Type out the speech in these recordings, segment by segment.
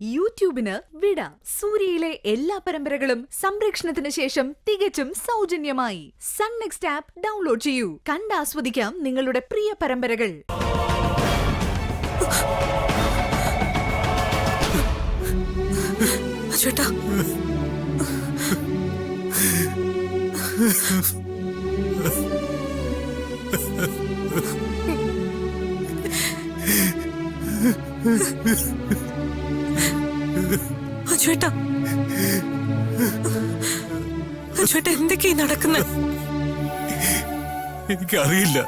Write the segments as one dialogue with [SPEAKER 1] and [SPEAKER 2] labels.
[SPEAKER 1] യൂട്യൂബിന് വിട. സൂര്യയിലെ എല്ലാ പരമ്പരകളും സംരക്ഷണത്തിന് ശേഷം തികച്ചും സൗജന്യമായി സൺ നെക്സ്റ്റ് ആപ്പ് ഡൗൺലോഡ് ചെയ്യൂ. കണ്ടാസ്വദിക്കാം നിങ്ങളുടെ പ്രിയ പരമ്പരകൾ.
[SPEAKER 2] ചേട്ടാ, അജുവേട്ടാ, അജുവേട്ടാ, എന്തൊക്കെയാ നടക്കുന്നത്?
[SPEAKER 3] എനിക്കറിയില്ല.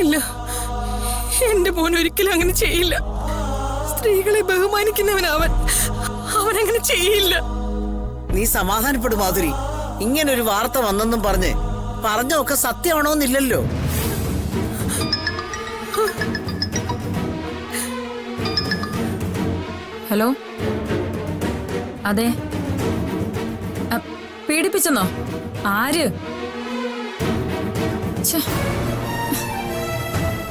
[SPEAKER 2] ഇല്ല, എന്റെ മോൻ ഒരിക്കലും അങ്ങനെ ചെയ്യില്ല. സ്ത്രീകളെ ബഹുമാനിക്കുന്നവനവൻ, അവനങ്ങനെ ചെയ്യില്ല.
[SPEAKER 4] നീ സമാധാനപ്പെടും മാധുരി. ഇങ്ങനൊരു വാർത്ത വന്നെന്നും പറഞ്ഞൊക്കെ സത്യമാണോന്നില്ലല്ലോ.
[SPEAKER 5] ഹലോ, അതെ, പീഡിപ്പിച്ചെന്നോ? ആര്?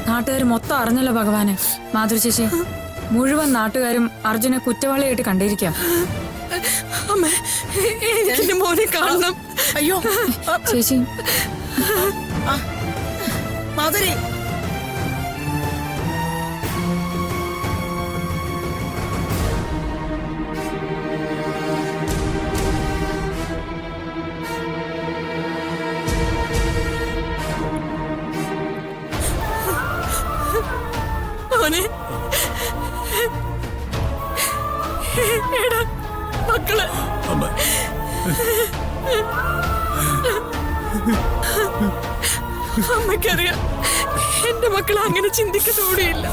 [SPEAKER 5] നാട്ടുകാർ മൊത്തം അറിഞ്ഞല്ലോ ഭഗവാന്. മാധുരി ചേച്ചി, മുഴുവൻ നാട്ടുകാരും അർജുനെ കുറ്റവാളിയായിട്ട് കണ്ടിരിക്കാം.
[SPEAKER 2] അമ്മേ, എനിക്ക് മോനെ കാണണം.
[SPEAKER 4] അയ്യോ
[SPEAKER 5] ചേച്ചി,
[SPEAKER 4] മാധുരി,
[SPEAKER 2] മോനെ, എടാ മക്കളെ, അമ്മയ്ക്കറിയാം എന്റെ മക്കൾ അങ്ങനെ ചിന്തിക്കുന്നൂടെയില്ല.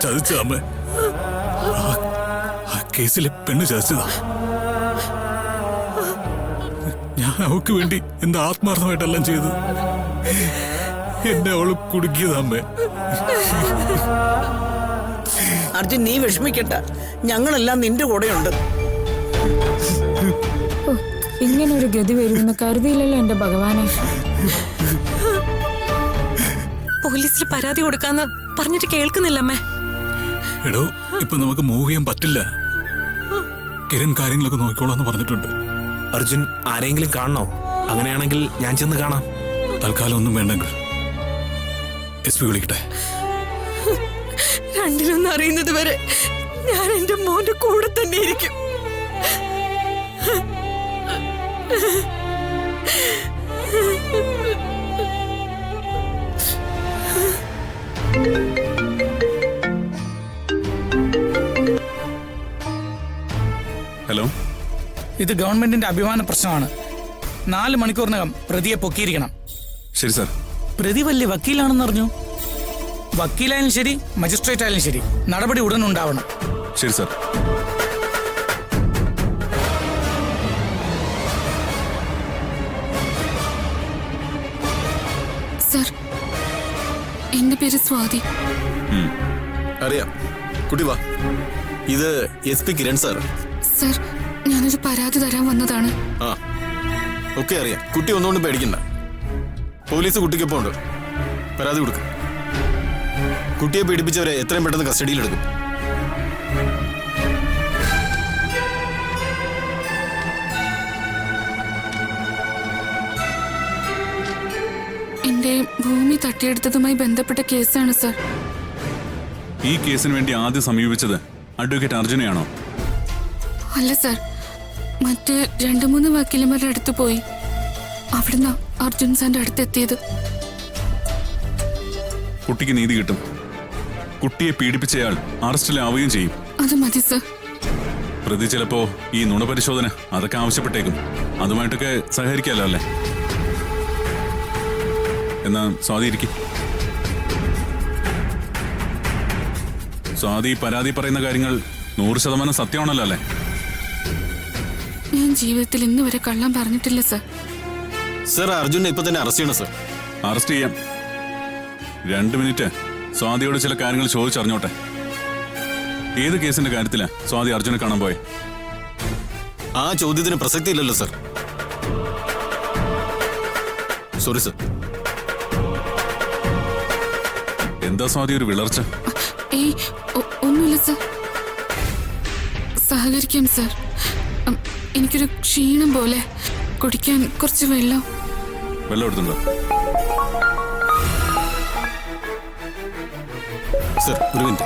[SPEAKER 3] ചതിച്ച അമ്മ, ആ കേസിലെ പെണ്ണ് ചതിച്ചതാ. ഞാൻ അവക്ക് വേണ്ടി എന്താ ആത്മാർത്ഥമായിട്ടെല്ലാം ചെയ്തു. എന്നെ അവള് കുടുക്കിയതാ അമ്മേ.
[SPEAKER 4] അർജുൻ, നീ വിഷമിക്കണ്ട. ഞങ്ങളെല്ലാം നിന്റെ കൂടെയുണ്ട്.
[SPEAKER 5] ഇങ്ങനൊരു ഗതി വരുമെന്ന് കരുതിയില്ലല്ലോ എന്റെ ഭഗവാനെ.
[SPEAKER 2] പോലീസിൽ പരാതി കൊടുക്കാന്ന് പറഞ്ഞിട്ട് കേൾക്കുന്നില്ല അമ്മേ.
[SPEAKER 3] എടോ, ഇപ്പൊ നമുക്ക് മൂവ് ചെയ്യാൻ പറ്റില്ല. കിരൺ കാര്യങ്ങളൊക്കെ നോക്കിക്കോളാന്ന് പറഞ്ഞിട്ടുണ്ട്.
[SPEAKER 6] അർജുൻ, ആരെങ്കിലും കാണണോ? അങ്ങനെയാണെങ്കിൽ ഞാൻ ചെന്ന് കാണാം.
[SPEAKER 3] തൽക്കാലം ഒന്നും വേണ്ടെങ്കിൽ SP വിളിക്കട്ടെ.
[SPEAKER 2] രണ്ടിലൊന്നും അറിയുന്നത് വരെ ഞാൻ എന്റെ മോന്റെ കൂടെ തന്നെ ഇരിക്കും.
[SPEAKER 3] ഹലോ,
[SPEAKER 7] ഇത് ഗവൺമെന്റിന്റെ അഭിമാന പ്രശ്നമാണ്. 4 മണിക്കൂറിനകം പ്രതിയെ പൊക്കിയിരിക്കണം.
[SPEAKER 3] ശരി സാർ.
[SPEAKER 7] പ്രതി വലിയ വക്കീലാണെന്ന് അറിഞ്ഞു. വക്കീലായാലും ശരി, മജിസ്ട്രേറ്റ് ആയാലും ശരി, നടപടി ഉടൻ ഉണ്ടാവണം.
[SPEAKER 3] ശരി സാർ.
[SPEAKER 8] സർ, എന്റെ പേര് സ്വാതി.
[SPEAKER 6] അറിയാം. കുട്ടി വാ. ഇത് SP കിരൺ സാർ.
[SPEAKER 8] സർ, ഞാനൊരു പരാതി തരാൻ വന്നതാണ്.
[SPEAKER 6] ആ, ഒക്കെ അറിയാം. കുട്ടി ഒന്നുകൊണ്ടും പേടിക്കണ്ട. പോലീസ് കുട്ടിക്കൊപ്പം ഉണ്ട്. പരാതി കൊടുക്കും. കുട്ടിയെ പീഡിപ്പിച്ചവരെ എത്രയും പെട്ടെന്ന് കസ്റ്റഡിയിലെടുക്കും.
[SPEAKER 8] എന്റെ ഭൂമി തട്ടിയെടുത്തതുമായി ബന്ധപ്പെട്ട കേസാണ് സർ.
[SPEAKER 3] ഈ കേസിന് വേണ്ടി ആദ്യം സമീപിച്ചത് അഡ്വക്കേറ്റ് അർജുനെയാണോ?
[SPEAKER 8] അല്ല സർ, മറ്റ് 2-3 വക്കീലന്മാരുടെ അടുത്ത് പോയി. അവിടുന്ന് അർജുൻ സാറിന്റെ അടുത്തെത്തിയത്.
[SPEAKER 3] കുട്ടിക്ക് നീതി കിട്ടും. കുട്ടിയെ പീഡിപ്പിച്ചയാൾ അറസ്റ്റിലാവുകയും ചെയ്യും.
[SPEAKER 8] അത് മതി സർ.
[SPEAKER 3] പ്രതി ചിലപ്പോ ഈ നുണപരിശോധന അതൊക്കെ ആവശ്യപ്പെട്ടേക്കും. അതുമായിട്ടൊക്കെ സഹകരിക്കാമല്ലോ അല്ലേ? എന്നാ സ്വാതി ഇരിക്കും. സ്വാതി പരാതി പറയുന്ന കാര്യങ്ങൾ 100% സത്യമാണല്ലോ അല്ലേ?
[SPEAKER 8] ഞാൻ ജീവിതത്തിൽ ഇന്ന് വരെ കള്ളം പറഞ്ഞിട്ടില്ല സർ.
[SPEAKER 6] സർ, അർജുനെ ഇപ്പൊ തന്നെ അറസ്റ്റ് ചെയ്യണം സർ.
[SPEAKER 3] അറസ്റ്റ് ചെയ്യാം. 2 മിനിറ്റ് സ്വാതിയോട് ചില കാര്യങ്ങൾ ചോദിച്ചറിഞ്ഞോട്ടെ. ഏത് കേസിന്റെ കാര്യത്തിലാ സ്വാതി അർജുനെ കാണാൻ പോയെ?
[SPEAKER 6] ആ ചോദ്യത്തിന് പ്രസക്തി ഇല്ലല്ലോ സർ. Sorry sir.
[SPEAKER 3] എന്താ സ്വാതി ഒരു വിളർച്ച?
[SPEAKER 8] ഏയ് ഒന്നുമില്ല സർ. സഹകരിക്കാം സർ. എനിക്കൊരു ക്ഷീണം പോലെ. കുടിക്കാൻ കുറച്ച് വെള്ളം.
[SPEAKER 3] വെള്ളം എടുത്തുണ്ടോ?
[SPEAKER 6] സർ ഒരു മിനിറ്റ്.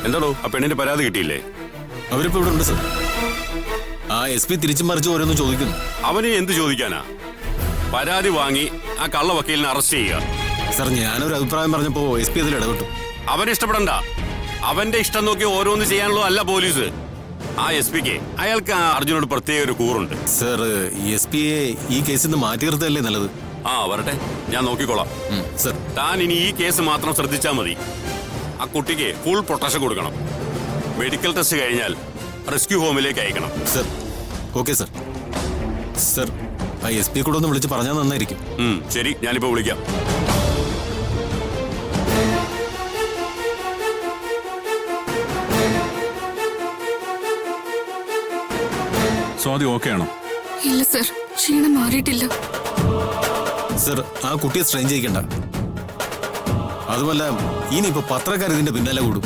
[SPEAKER 9] എന്താണോ ആ പെണ്ണിന്റെ പരാതി കിട്ടിയില്ലേ?
[SPEAKER 6] അവരിപ്പോ ഇവിടെ ഉണ്ട് സർ. ആ SP തിരിച്ചും മറിച്ച് ഓരോന്ന് ചോദിക്കുന്നു.
[SPEAKER 9] അവനെ എന്ത് ചോദിക്കാനാ? പരാതി വാങ്ങി ആ കള്ള വക്കീലിനെ അറസ്റ്റ് ചെയ്യുക.
[SPEAKER 6] സർ ഞാനൊരു അഭിപ്രായം പറഞ്ഞപ്പോ SP അതിൽ ഇടപെട്ടു.
[SPEAKER 9] അവനെ ഇഷ്ടപ്പെടണ്ട. അവന്റെ ഇഷ്ടം നോക്കി ഓരോന്ന് ചെയ്യാനുള്ള അല്ല പോലീസ്. ആ SPക്ക് അയാൾക്ക് ആ അർജുനോട് പ്രത്യേക ഒരു കൂറുണ്ട്.
[SPEAKER 6] സർ SP-യെ ഈ കേസിൽ നിന്ന് മാറ്റി നിർത്തല്ലേ നല്ലത്?
[SPEAKER 9] ആ വരട്ടെ, ഞാൻ നോക്കിക്കോളാം.
[SPEAKER 6] സർ
[SPEAKER 9] താൻ ഇനി ഈ കേസ് മാത്രം ശ്രദ്ധിച്ചാൽ മതി. ആ കുട്ടിക്ക് ഫുൾ പ്രൊട്ടക്ഷൻ കൊടുക്കണം. മെഡിക്കൽ ടെസ്റ്റ് കഴിഞ്ഞാൽ റെസ്ക്യൂ ഹോമിലേക്ക് അയക്കണം.
[SPEAKER 6] Sir okay sir. സർ ആ SP കൂടെ ഒന്ന് വിളിച്ച് പറഞ്ഞാൽ നന്നായിരിക്കും.
[SPEAKER 9] ശരി, ഞാനിപ്പോ വിളിക്കാം.
[SPEAKER 3] സ്വാതി ഓക്കെ ആണോ?
[SPEAKER 8] ഇല്ല സർ, ക്ഷീണം മാറിയിട്ടില്ല.
[SPEAKER 6] സർ ആ കുട്ടിയെ സ്ട്രെയിൻ ചെയ്യിക്കണ്ട. അതുമല്ല ഇനിയിപ്പോ പത്രക്കാർ ഇതിന്റെ പിന്നാലെ കൂടും.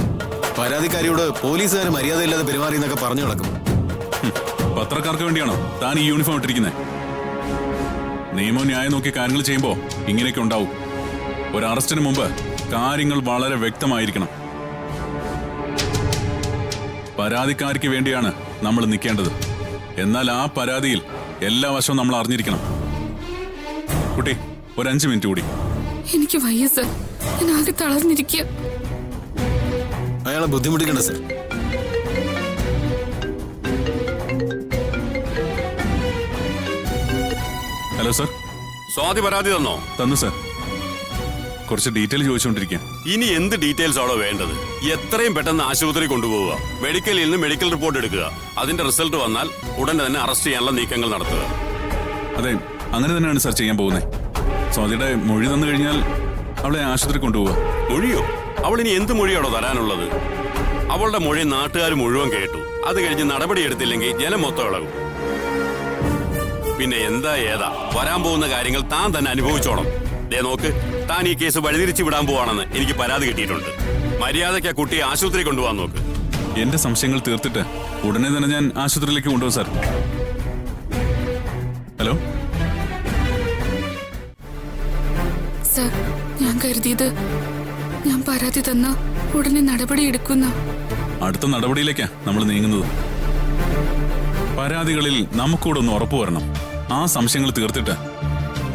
[SPEAKER 6] പരാതിക്കാരിയോട് പോലീസുകാർ മര്യാദയില്ലാതെ പെരുമാറിയെന്നൊക്കെ പറഞ്ഞു നടക്കും.
[SPEAKER 3] പത്രക്കാർക്ക് വേണ്ടിയാണോ താൻ ഈ യൂണിഫോം ഇട്ടിരിക്കുന്നത്? നിയമം ന്യായം നോക്കി കാര്യങ്ങൾ ചെയ്യുമ്പോ ഇങ്ങനെയൊക്കെ ഉണ്ടാവും. ഒരു അറസ്റ്റിന് മുമ്പ് കാര്യങ്ങൾ വളരെ വ്യക്തമായിരിക്കണം. പരാതിക്കാരിക്ക് വേണ്ടിയാണ് നമ്മൾ നിൽക്കേണ്ടത്. എന്നാൽ ആ പരാതിയിൽ എല്ലാ വശവും നമ്മൾ അറിഞ്ഞിരിക്കണം. കുട്ടി ഒരു 5 മിനിറ്റ് കൂടി.
[SPEAKER 8] എനിക്ക് വയ്യ സർ, ഞാൻ ആകെ തളർന്നിരിക്കുക.
[SPEAKER 6] അയാളെ ബുദ്ധിമുട്ടിക്കണ്ട സർ.
[SPEAKER 3] Hello sir.
[SPEAKER 9] സ്വാതി പരാതി തന്നോ?
[SPEAKER 3] തന്നു സർ. കുറച്ച് ഡീറ്റെയിൽ ചോദിച്ചുകൊണ്ടിരിക്കുക.
[SPEAKER 9] ഇനി എന്ത് ഡീറ്റെയിൽസ് ആണോ വേണ്ടത്? എത്രയും പെട്ടെന്ന് ആശുപത്രി കൊണ്ടുപോവുക. മെഡിക്കലിൽ നിന്ന് മെഡിക്കൽ റിപ്പോർട്ട് എടുക്കുക. അതിന്റെ റിസൾട്ട് വന്നാൽ ഉടൻ തന്നെ അറസ്റ്റ് ചെയ്യാനുള്ള നീക്കങ്ങൾ നടത്തുക.
[SPEAKER 3] അതെ, അങ്ങനെ തന്നെയാണ് സർ ചെയ്യാൻ പോകുന്നത്. സ്വാതിയുടെ മൊഴി തന്നു കഴിഞ്ഞാൽ അവളെ ആശുപത്രി കൊണ്ടുപോവുക.
[SPEAKER 9] മൊഴിയോ? അവൾ ഇനി എന്ത് മൊഴിയാണോ തരാനുള്ളത്? അവളുടെ മൊഴി നാട്ടുകാർ മുഴുവൻ കേട്ടു. അത് കഴിഞ്ഞ് നടപടിയെടുത്തില്ലെങ്കിൽ ജനം മൊത്തം ഇളകും. പിന്നെ എന്താ ഏതാ വരാൻ പോകുന്ന കാര്യങ്ങൾ താൻ തന്നെ അനുഭവിച്ചോണം. ദേ നോക്ക്, താൻ ഈ കേസ് വഴിതിരിച്ചു വിടാൻ പോവാണെന്ന് എനിക്ക് പരാതി കിട്ടിയിട്ടുണ്ട്. മര്യാദയ്ക്ക് ആ കുട്ടിയെ ആശുപത്രി കൊണ്ടുപോകാൻ നോക്ക്.
[SPEAKER 3] എന്റെ സംശയങ്ങൾ തീർത്തിട്ട് ഉടനെ തന്നെ ഞാൻ ആശുപത്രിയിലേക്ക് കൊണ്ടുപോകും സാർ. ഹലോ
[SPEAKER 8] സർ, ഞാൻ കരുതിയത് ഞാൻ പരാതി തന്ന ഉടനെ നടപടി എടുക്കുന്ന.
[SPEAKER 3] അടുത്ത നടപടിയിലേക്കാ നമ്മൾ നീങ്ങുന്നത്. പരാതികളിൽ നമുക്കൂടെ ഒന്ന് ഉറപ്പു വരണം. ആ സംശയങ്ങൾ തീർത്തിട്ട്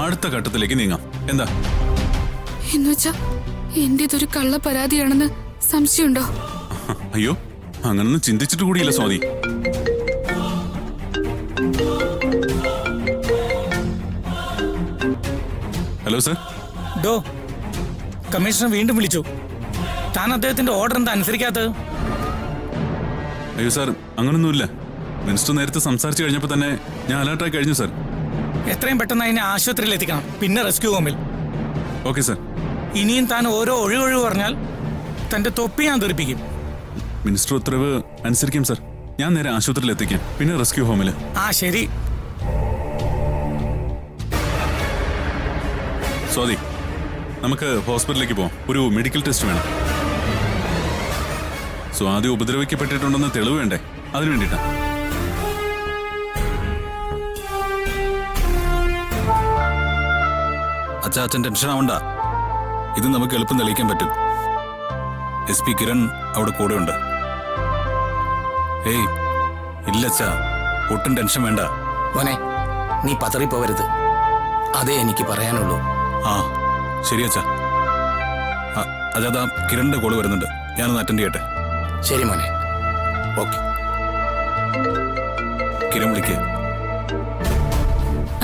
[SPEAKER 3] അടുത്ത ഘട്ടത്തിലേക്ക് നീങ്ങാം. എന്താ?
[SPEAKER 8] എന്നുവെച്ചാ എന്റേതൊരു കള്ള പരാതിയാണെന്ന് സംശയമുണ്ടോ?
[SPEAKER 3] അയ്യോ, അങ്ങനൊന്നും ചിന്തിച്ചിട്ട് കൂടിയില്ല സ്വാതി. Hello sir.
[SPEAKER 7] ഡോ, കമ്മീഷണർ വീണ്ടും വിളിച്ചു. താൻ അദ്ദേഹത്തിന്റെ ഓർഡർ എന്താ അനുസരിക്കാത്തത്?
[SPEAKER 3] അയ്യോ സാർ, അങ്ങനൊന്നുമില്ല. മിനിസ്റ്റർ നേരത്തെ സംസാരിച്ചു കഴിഞ്ഞപ്പോൾ തന്നെ ഞാൻ അലേർട്ടായി കഴിഞ്ഞു സാർ.
[SPEAKER 7] എത്രയും പെട്ടെന്ന് അതിനെ ആശുപത്രിയിൽ എത്തിക്കണം, പിന്നെ റെസ്ക്യൂ ഹോമിൽ.
[SPEAKER 3] Okay sir.
[SPEAKER 7] ഇനിയും താൻ ഓരോ ഒഴിവൊഴിവ് പറഞ്ഞാൽ തന്റെ തൊപ്പി ഞാൻ തെറിപ്പിക്കും.
[SPEAKER 3] മിനിസ്റ്റർ ഉത്തരവ് അനുസരിക്കും സാർ. ഞാൻ നേരെ ആശുപത്രിയിൽ എത്തിക്കാം, പിന്നെ റെസ്ക്യൂ ഹോമില്.
[SPEAKER 7] ആ ശരി.
[SPEAKER 3] സ്വാതി, നമുക്ക് ഹോസ്പിറ്റലിലേക്ക് പോവാം. ഒരു മെഡിക്കൽ ടെസ്റ്റ് വേണം. സ്വാതി ഉപദ്രവിക്കപ്പെട്ടിട്ടുണ്ടെന്ന് തെളിവ് വേണ്ടേ? അതിനു വേണ്ടിട്ടാ.
[SPEAKER 10] അച്ഛൻ ടെൻഷൻ ആവണ്ട. ഇത് നമുക്ക് എളുപ്പം തെളിയിക്കാൻ പറ്റും. SP കിരൺ അവിടെ കൂടെ ഉണ്ട്. ഏയ് ഇല്ല അച്ഛാ, ഒട്ടും ടെൻഷൻ വേണ്ട.
[SPEAKER 11] മോനെ, നീ പതറിപ്പോവരുത്. അതേ എനിക്ക് പറയാനുള്ളൂ.
[SPEAKER 10] ആ ശരി അച്ഛാ. അതാ കിരണിന്റെ കോള് വരുന്നുണ്ട്, ഞാനൊന്ന് അറ്റൻഡ് ചെയ്യട്ടെ.
[SPEAKER 11] ശരി മോനെ. ഓക്കെ.
[SPEAKER 10] കിരൺ വിളിക്കുക.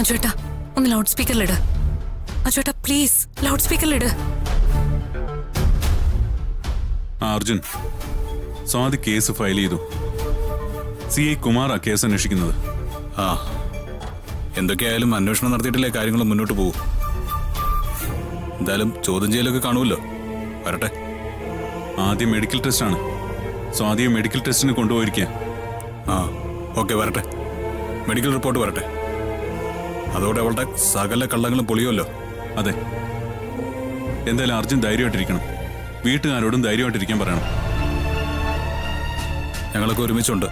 [SPEAKER 2] അജുവേട്ടാ, ഒന്ന് ലൗഡ് സ്പീക്കറിലിട്. അജുവേട്ടാ പ്ലീസ്, ലൗഡ് സ്പീക്കറിലിട്.
[SPEAKER 3] അർജുൻ, സ്വാതി കേസ് ഫയൽ ചെയ്തു. CI കുമാറാ കേസ് അന്വേഷിക്കുന്നത്.
[SPEAKER 10] ആ എന്തൊക്കെയായാലും അന്വേഷണം നടത്തിയിട്ടില്ലേ കാര്യങ്ങൾ മുന്നോട്ട് പോകും. എന്തായാലും ചോദ്യം ചെയ്യലൊക്കെ കാണുമല്ലോ. വരട്ടെ.
[SPEAKER 3] ആദ്യം മെഡിക്കൽ ടെസ്റ്റ് ആണ്. സ്വാതിയെ മെഡിക്കൽ ടെസ്റ്റിന് കൊണ്ടുപോയിരിക്കുക.
[SPEAKER 10] ആ ഓക്കെ, വരട്ടെ. മെഡിക്കൽ റിപ്പോർട്ട് വരട്ടെ. അതോടെ അവളുടെ സകല കള്ളങ്ങളും പൊളിയുമല്ലോ.
[SPEAKER 3] അതെ, എന്തായാലും അർജുൻ ധൈര്യമായിട്ടിരിക്കണം. വീട്ടുകാരോടും ധൈര്യമായിട്ടിരിക്കാൻ പറയണം.
[SPEAKER 10] ഞങ്ങളൊക്കെ ഒരുമിച്ചുണ്ട്.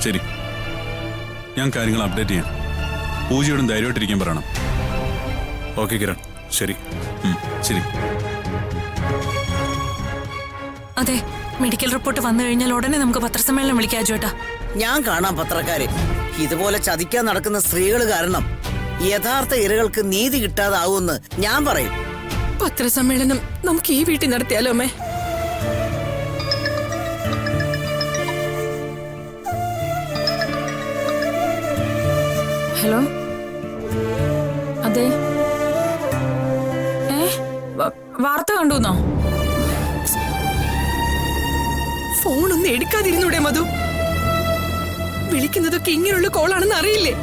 [SPEAKER 3] ശരി, ഞാൻ കാര്യങ്ങൾ അപ്ഡേറ്റ് ചെയ്യാം. പൂജയോടും ധൈര്യമായിട്ടിരിക്കാൻ പറയണം.
[SPEAKER 10] ഓക്കെ കിരൺ, ശരി.
[SPEAKER 3] ശരി.
[SPEAKER 2] അതെ, മെഡിക്കൽ റിപ്പോർട്ട് വന്നു കഴിഞ്ഞാൽ ഉടനെ നമുക്ക് പത്രസമ്മേളനം വിളിക്കാം അജുവേട്ടാ.
[SPEAKER 4] ഞാൻ കാണാം പത്രക്കാരെ. ഇതുപോലെ ചതിക്കാൻ നടക്കുന്ന സ്ത്രീകൾ കാരണം യഥാർത്ഥ ഇരകൾക്ക് നീതി കിട്ടാതാവുമെന്ന് ഞാൻ പറയും.
[SPEAKER 8] പത്രസമ്മേളനം നമുക്ക് ഈ വീട്ടിൽ നടത്തിയാലോ അമ്മേ?
[SPEAKER 5] ഹലോ, അതെ. വാർത്ത കണ്ടുന്നോ?
[SPEAKER 8] ഫോണൊന്നും എടുക്കാതിരുന്നൂടെ മധു? വിളിക്കുന്നതൊക്കെ ഇങ്ങനെയുള്ള കോളാണെന്ന് അറിയില്ലേ?